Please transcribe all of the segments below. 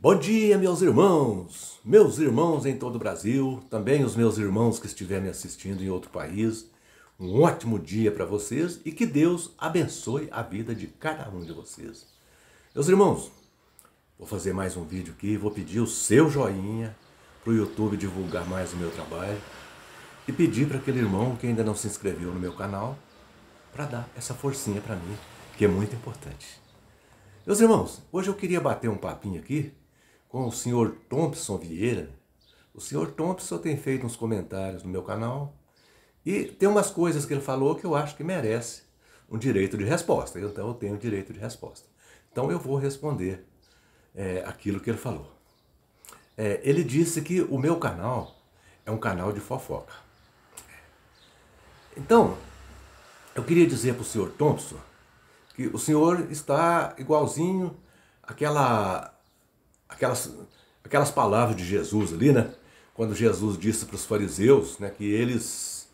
Bom dia, meus irmãos em todo o Brasil, também os meus irmãos que estiverem me assistindo em outro país. Um ótimo dia para vocês e que Deus abençoe a vida de cada um de vocês. Meus irmãos, vou fazer mais um vídeo aqui, vou pedir o seu joinha para o YouTube divulgar mais o meu trabalho e pedir para aquele irmão que ainda não se inscreveu no meu canal para dar essa forcinha para mim, que é muito importante. Meus irmãos, hoje eu queria bater um papinho aqui com o senhor Thompson Vieira. O senhor Thompson tem feito uns comentários no meu canal e tem umas coisas que ele falou que eu acho que merece um direito de resposta. Então eu tenho direito de resposta. Então eu vou responder aquilo que ele falou. Ele disse que o meu canal é um canal de fofoca. Então, eu queria dizer para o senhor Thompson que o senhor está igualzinho aquelas palavras de Jesus ali, né? Quando Jesus disse para os fariseus, né, que eles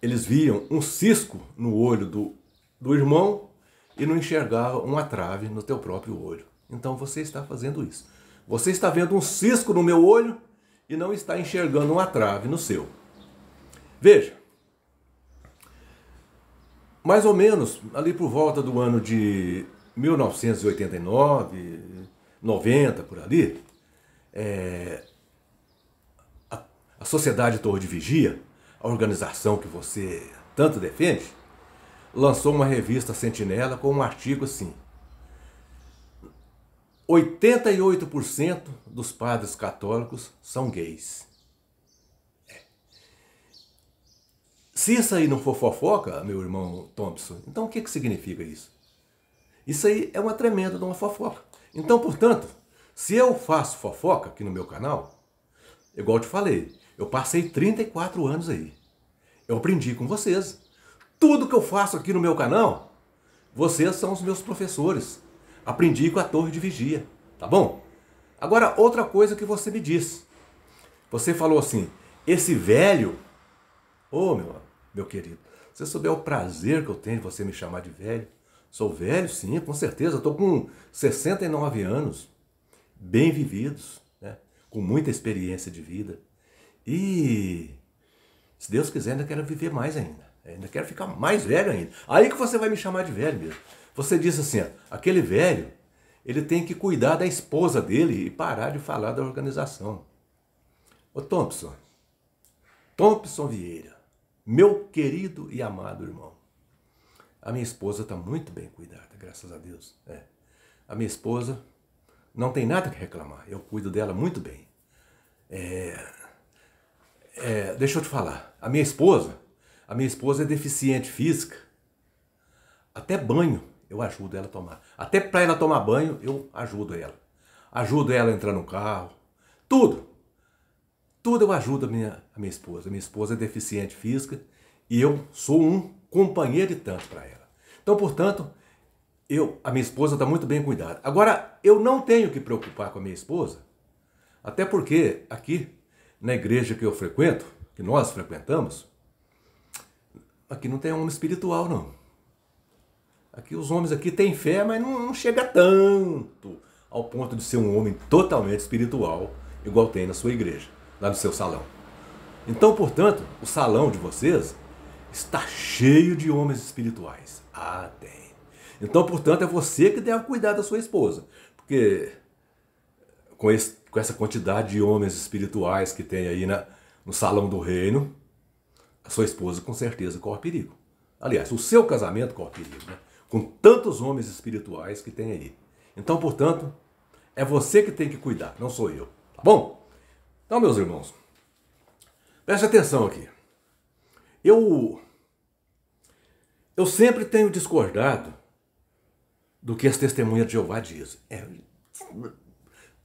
viam um cisco no olho do irmão e não enxergavam uma trave no teu próprio olho. Então você está fazendo isso. Você está vendo um cisco no meu olho e não está enxergando uma trave no seu. Veja, mais ou menos ali por volta do ano de 1989, 90, por ali, a Sociedade Torre de Vigia, a organização que você tanto defende, lançou uma revista Sentinela com um artigo assim: 88% dos padres católicos são gays. Se isso aí não for fofoca, meu irmão Thompson, então o que significa isso? Isso aí é uma tremenda de uma fofoca. Então, portanto, se eu faço fofoca aqui no meu canal, igual eu te falei, eu passei 34 anos aí. Eu aprendi com vocês. Tudo que eu faço aqui no meu canal, vocês são os meus professores. Aprendi com a Torre de Vigia, tá bom? Agora, outra coisa que você me disse. Você falou assim, esse velho... Ô, meu querido, se você souber o prazer que eu tenho de você me chamar de velho, sou velho, sim, com certeza. Estou com 69 anos, bem vividos, né? Com muita experiência de vida. E, se Deus quiser, ainda quero viver mais ainda. Ainda quero ficar mais velho ainda. Aí que você vai me chamar de velho mesmo. Você disse assim, ó, aquele velho, ele tem que cuidar da esposa dele e parar de falar da organização. Ô Thompson Vieira, meu querido e amado irmão, a minha esposa está muito bem cuidada, graças a Deus. A minha esposa não tem nada que reclamar, eu cuido dela muito bem. Deixa eu te falar, a minha esposa é deficiente física, até banho eu ajudo ela a tomar. Até para ela tomar banho eu ajudo ela. Ajudo ela a entrar no carro, tudo. Tudo eu ajudo a minha esposa. Minha esposa é deficiente física e eu sou um companheiro de tanto para ela. Então, portanto, a minha esposa está muito bem cuidada. Agora, eu não tenho que preocupar com a minha esposa, até porque aqui na igreja que eu frequento, que nós frequentamos, aqui não tem homem espiritual, não. Aqui os homens aqui têm fé, mas não chega tanto ao ponto de ser um homem totalmente espiritual, igual tem na sua igreja, lá no seu salão. Então, portanto, o salão de vocês está cheio de homens espirituais. Ah, tem. Então, portanto, é você que deve cuidar da sua esposa. Porque com essa quantidade de homens espirituais que tem aí no salão do reino, a sua esposa com certeza corre perigo. Aliás, o seu casamento corre perigo, né? Com tantos homens espirituais que tem aí. Então, portanto, é você que tem que cuidar, não sou eu. Tá bom? Então, meus irmãos, preste atenção aqui. Eu sempre tenho discordado do que as testemunhas de Jeová dizem.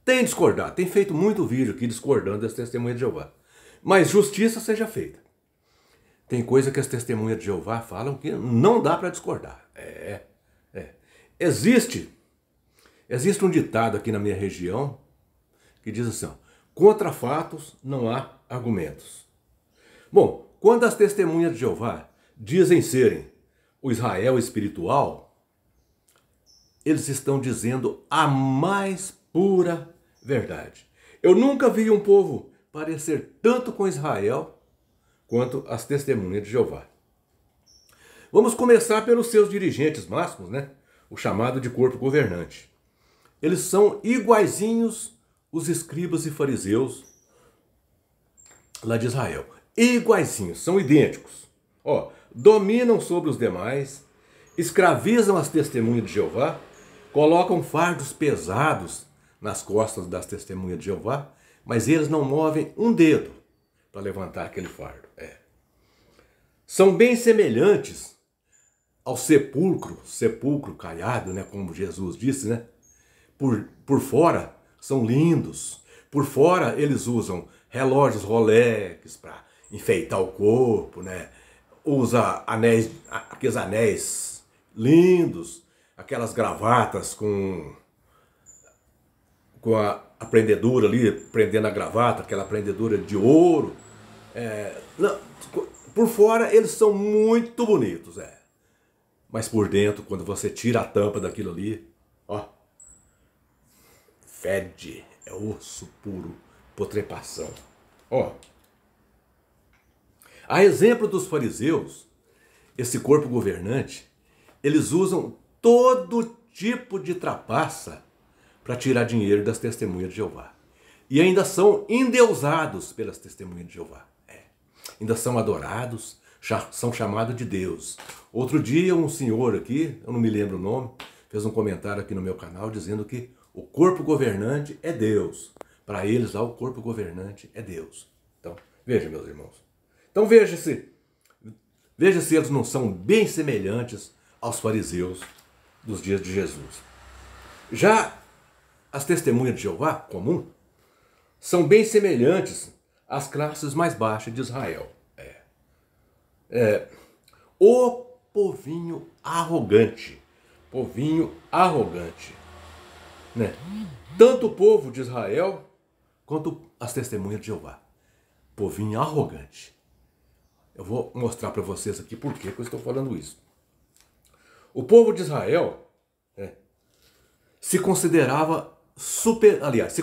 Tem discordado, tem feito muito vídeo aqui discordando das testemunhas de Jeová. Mas justiça seja feita. Tem coisa que as testemunhas de Jeová falam que não dá para discordar. Existe um ditado aqui na minha região que diz assim, ó, contra fatos não há argumentos. Bom, quando as testemunhas de Jeová dizem serem o Israel espiritual, eles estão dizendo a mais pura Verdade. Eu nunca vi um povo parecer tanto com Israel quanto as testemunhas de Jeová. Vamos começar pelos seus dirigentes máximos, né? O chamado de corpo governante. Eles são iguaizinhos os escribas e fariseus lá de Israel. Iguaizinhos, são idênticos. Ó, dominam sobre os demais, escravizam as testemunhas de Jeová, colocam fardos pesados nas costas das testemunhas de Jeová, mas eles não movem um dedo para levantar aquele fardo. São bem semelhantes ao sepulcro caiado, né, como Jesus disse, né? Por fora são lindos, por fora eles usam relógios Rolex para enfeitar o corpo, né? Usa anéis, aqueles anéis lindos, aquelas gravatas com a prendedura ali, prendendo a gravata, aquela prendedura de ouro. Por fora eles são muito bonitos, mas por dentro, quando você tira a tampa daquilo ali, ó, fede, é osso puro, putrefação. Ó, a exemplo dos fariseus, esse corpo governante, eles usam todo tipo de trapaça para tirar dinheiro das testemunhas de Jeová. E ainda são endeusados pelas testemunhas de Jeová. Ainda são adorados, são chamados de Deus. Outro dia um senhor aqui, eu não me lembro o nome, fez um comentário aqui no meu canal dizendo que o corpo governante é Deus. Para eles lá o corpo governante é Deus. Então, veja, meus irmãos. Então veja se eles não são bem semelhantes aos fariseus dos dias de Jesus. Já as testemunhas de Jeová, comum, são bem semelhantes às classes mais baixas de Israel. O povinho arrogante. Povinho arrogante. Né? Tanto o povo de Israel quanto as testemunhas de Jeová. Povinho arrogante. Eu vou mostrar para vocês aqui por que eu estou falando isso. O povo de Israel se considerava se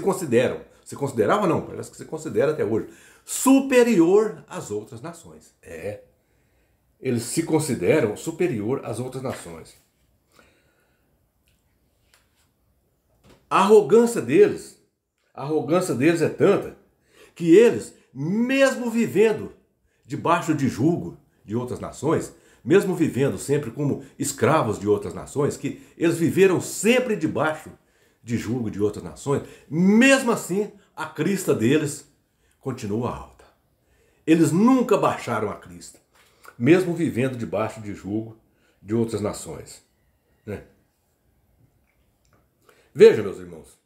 considerava não, parece que se considera até hoje, superior às outras nações. Eles se consideram superior às outras nações. A arrogância deles é tanta que eles, mesmo vivendo debaixo de jugo de outras nações, mesmo vivendo sempre como escravos de outras nações, que eles viveram sempre debaixo de jugo de outras nações, mesmo assim a crista deles continua alta. Eles nunca baixaram a crista, mesmo vivendo debaixo de jugo de outras nações. Veja, meus irmãos,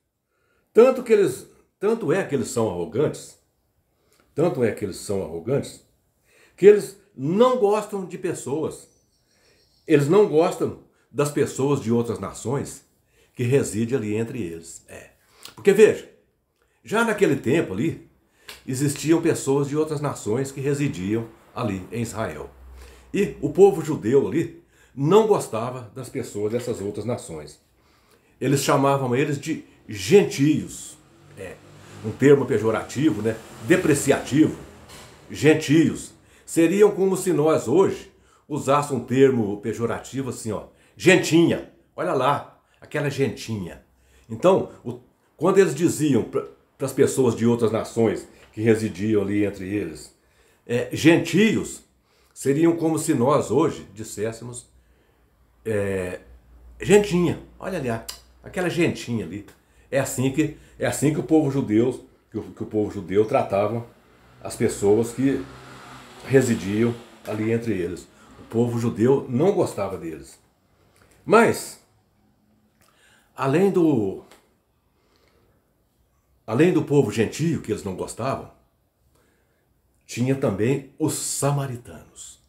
tanto é que eles são arrogantes, que eles não gostam de pessoas. Eles não gostam das pessoas de outras nações que residem ali entre eles. Porque veja, já naquele tempo ali, existiam pessoas de outras nações que residiam ali em Israel. E o povo judeu ali não gostava das pessoas dessas outras nações. Eles chamavam eles de gentios. Um termo pejorativo, né? Depreciativo. Gentios. Seriam como se nós hoje usássemos um termo pejorativo assim, ó. Gentinha. Olha lá, aquela gentinha. Então, quando eles diziam para as pessoas de outras nações que residiam ali entre eles, gentios, seriam como se nós hoje disséssemos gentinha. Olha ali, aquela gentinha ali. É assim que o povo judeu tratava as pessoas que residiam ali entre eles. O povo judeu não gostava deles. Mas, além do povo gentio, que eles não gostavam, tinha também os samaritanos.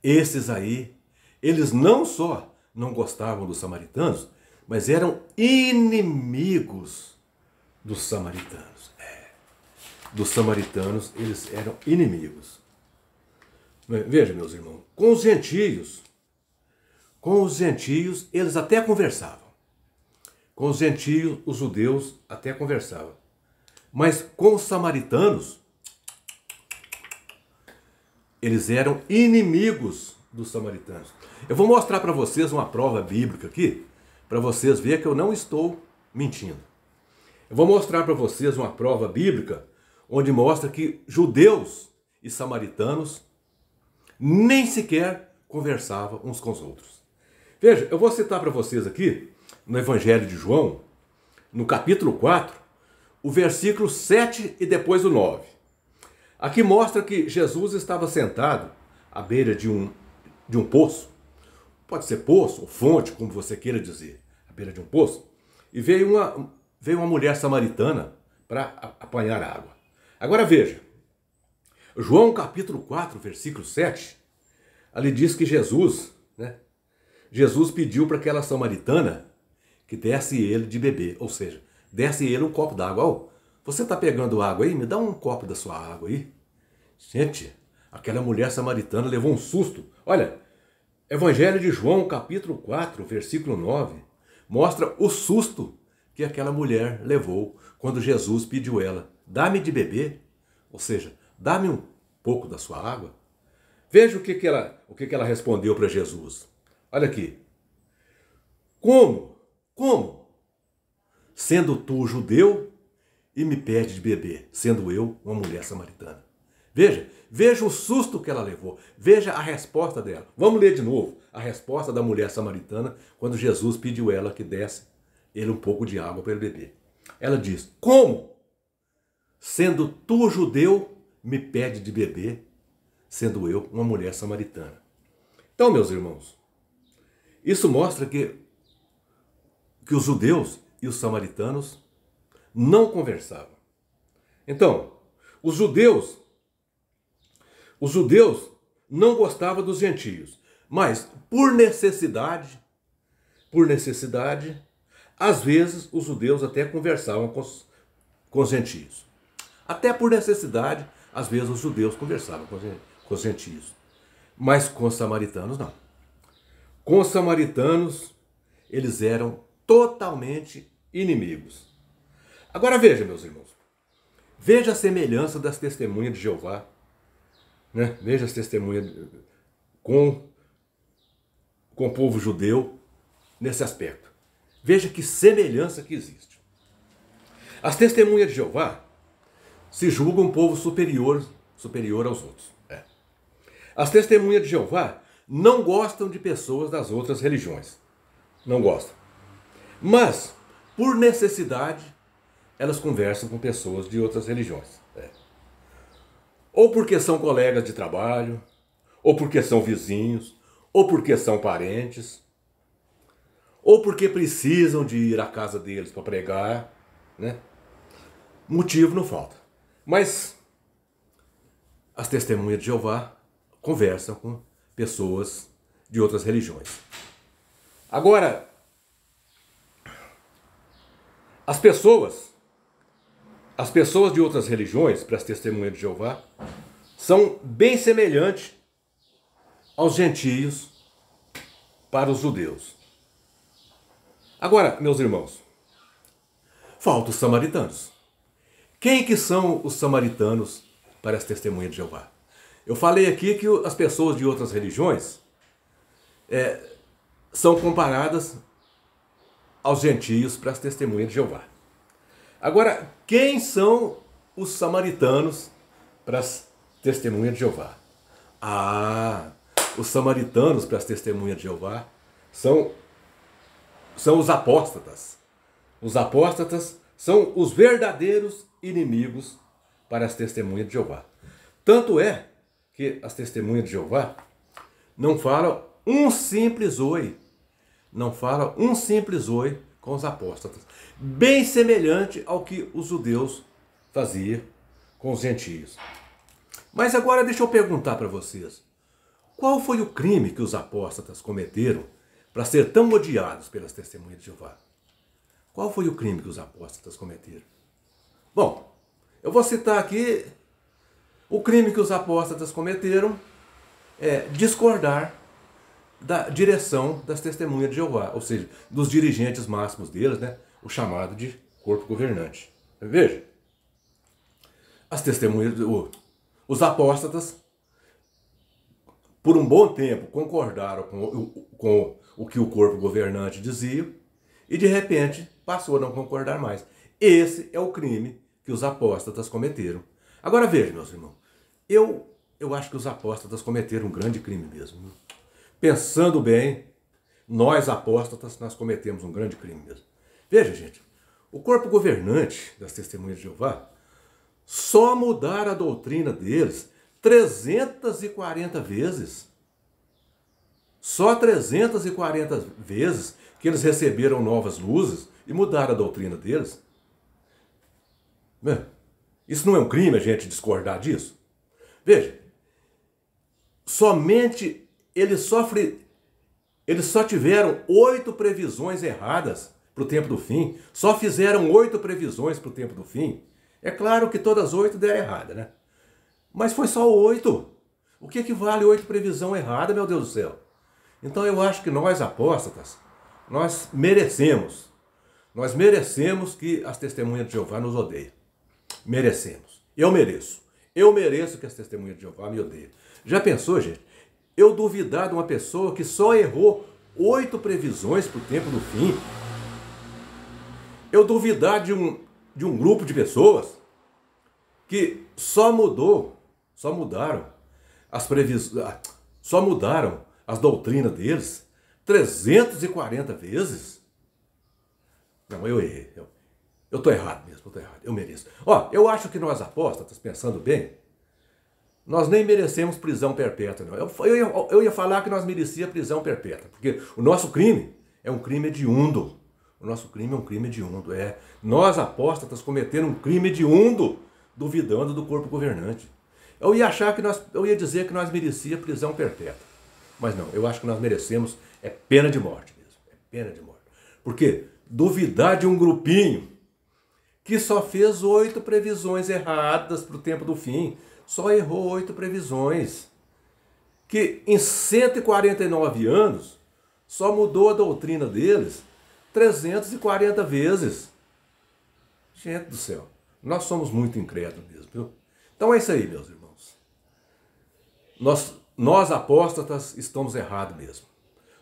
Esses aí, eles não só não gostavam dos samaritanos, mas eram inimigos dos samaritanos. Dos samaritanos, eles eram inimigos. Veja, meus irmãos, com os gentios, eles até conversavam. Com os gentios, os judeus até conversavam. Mas com os samaritanos, eles eram inimigos dos samaritanos. Eu vou mostrar para vocês uma prova bíblica aqui, para vocês verem que eu não estou mentindo. Eu vou mostrar para vocês uma prova bíblica onde mostra que judeus e samaritanos nem sequer conversavam uns com os outros. Veja, eu vou citar para vocês aqui, no Evangelho de João, no capítulo 4, o versículo 7 e depois o 9. Aqui mostra que Jesus estava sentado à beira de um poço, pode ser poço ou fonte, como você queira dizer, à beira de um poço, e veio uma mulher samaritana para apanhar água. Agora veja, João capítulo 4, versículo 7, ali diz que Jesus pediu para aquela samaritana que desse ele de beber, ou seja, desse ele um copo d'água. Oh, você está pegando água aí? Me dá um copo da sua água aí. Gente, aquela mulher samaritana levou um susto. Olha, Evangelho de João, capítulo 4, versículo 9, mostra o susto que aquela mulher levou quando Jesus pediu ela, dá-me de beber, ou seja, dá-me um pouco da sua água. Veja o que ela respondeu para Jesus. Olha aqui. Como? Sendo tu judeu e me pede de beber, sendo eu uma mulher samaritana. Veja o susto que ela levou. Veja a resposta dela. Vamos ler de novo a resposta da mulher samaritana quando Jesus pediu ela que desse ele um pouco de água para ele beber. Ela diz, como? Sendo tu judeu, me pede de beber, sendo eu uma mulher samaritana. Então, meus irmãos, isso mostra que os judeus e os samaritanos não conversavam. Então, os judeus não gostavam dos gentios, mas por necessidade, às vezes os judeus até conversavam com os gentios. Até por necessidade, às vezes os judeus conversavam com os gentios. Mas com os samaritanos não. Com os samaritanos, eles eram totalmente inimigos. Agora veja, meus irmãos. Veja a semelhança das testemunhas de Jeová. Né? Veja as testemunhas com o povo judeu nesse aspecto. Veja que semelhança que existe. As testemunhas de Jeová se julgam um povo superior aos outros. As testemunhas de Jeová não gostam de pessoas das outras religiões. Não gostam. Mas, por necessidade, elas conversam com pessoas de outras religiões. Ou porque são colegas de trabalho, ou porque são vizinhos, ou porque são parentes, ou porque precisam de ir à casa deles para pregar, né? Motivo não falta. Mas as testemunhas de Jeová conversam com pessoas de outras religiões. Agora, as pessoas de outras religiões, para as testemunhas de Jeová, são bem semelhantes aos gentios para os judeus. Agora, meus irmãos, faltam os samaritanos. Quem que são os samaritanos para as testemunhas de Jeová? Eu falei aqui que as pessoas de outras religiões são comparadas aos gentios para as testemunhas de Jeová. Agora, quem são os samaritanos para as testemunhas de Jeová? Os samaritanos para as testemunhas de Jeová são os apóstatas. Os apóstatas são os verdadeiros inimigos para as testemunhas de Jeová. Tanto é que as testemunhas de Jeová não falam um simples oi. Não falam um simples oi com os apóstatas. Bem semelhante ao que os judeus faziam com os gentios. Mas agora deixa eu perguntar para vocês. Qual foi o crime que os apóstatas cometeram para ser tão odiados pelas testemunhas de Jeová? Qual foi o crime que os apóstatas cometeram? Bom, eu vou citar aqui o crime que os apóstatas cometeram é discordar da direção das Testemunhas de Jeová, ou seja, dos dirigentes máximos deles, né? O chamado de corpo governante. Veja, as testemunhas, os apóstatas, por um bom tempo, concordaram com o que o corpo governante dizia e, de repente, passou a não concordar mais. Esse é o crime que os apóstatas cometeram. Agora veja, meus irmãos, eu acho que os apóstatas cometeram um grande crime mesmo. Pensando bem, nós apóstatas, nós cometemos um grande crime mesmo. Veja, gente, o corpo governante das Testemunhas de Jeová só mudaram a doutrina deles 340 vezes. Só 340 vezes que eles receberam novas luzes e mudaram a doutrina deles. Isso não é um crime a gente discordar disso? Veja, somente eles só tiveram 8 previsões erradas para o tempo do fim. Só fizeram 8 previsões para o tempo do fim. É claro que todas as 8 deram errada, né? Mas foi só 8. O que vale 8 previsão errada, meu Deus do céu? Então eu acho que nós apóstatas, nós merecemos que as Testemunhas de Jeová nos odeiem. Merecemos. Eu mereço. Eu mereço que as Testemunhas de Jeová me odeiem. Já pensou, gente? Eu duvidar de uma pessoa que só errou 8 previsões para o tempo do fim. Eu duvidar de um grupo de pessoas que só mudaram as previsões, só mudaram as doutrinas deles 340 vezes. Não, eu errei. Eu estou errado mesmo, eu mereço. Eu acho que nós apóstatas, pensando bem, nós nem merecemos prisão perpétua, não. Eu ia falar que nós merecíamos prisão perpétua, porque o nosso crime é um crime hediondo. O nosso crime é um crime hediondo. Nós apóstatas cometeram um crime hediondo, duvidando do corpo governante. Eu ia dizer que nós merecíamos prisão perpétua. Mas não, eu acho que nós merecemos pena de morte mesmo. É pena de morte. Porque duvidar de um grupinho que só fez 8 previsões erradas para o tempo do fim, só errou 8 previsões, que em 149 anos só mudou a doutrina deles 340 vezes. Gente do céu, nós somos muito incrédulos mesmo, viu? Então é isso aí, meus irmãos. Nós apóstatas estamos errados mesmo.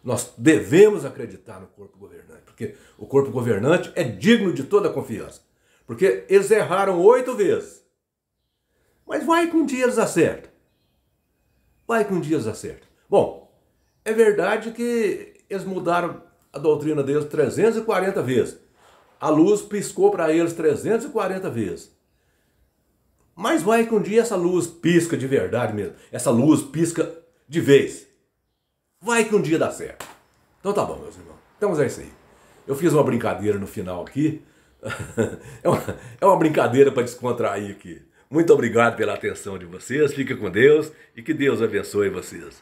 Nós devemos acreditar no corpo governante, porque o corpo governante é digno de toda a confiança. Porque eles erraram 8 vezes. Mas vai que um dia eles acertam. Vai que um dia eles acertam. Bom, é verdade que eles mudaram a doutrina deles 340 vezes. A luz piscou para eles 340 vezes. Mas vai que um dia essa luz pisca de verdade mesmo. Essa luz pisca de vez. Vai que um dia dá certo. Então tá bom, meus irmãos. Então é isso aí. Eu fiz uma brincadeira no final aqui. É uma brincadeira para descontrair aqui. Muito obrigado pela atenção de vocês. Fiquem com Deus e que Deus abençoe vocês.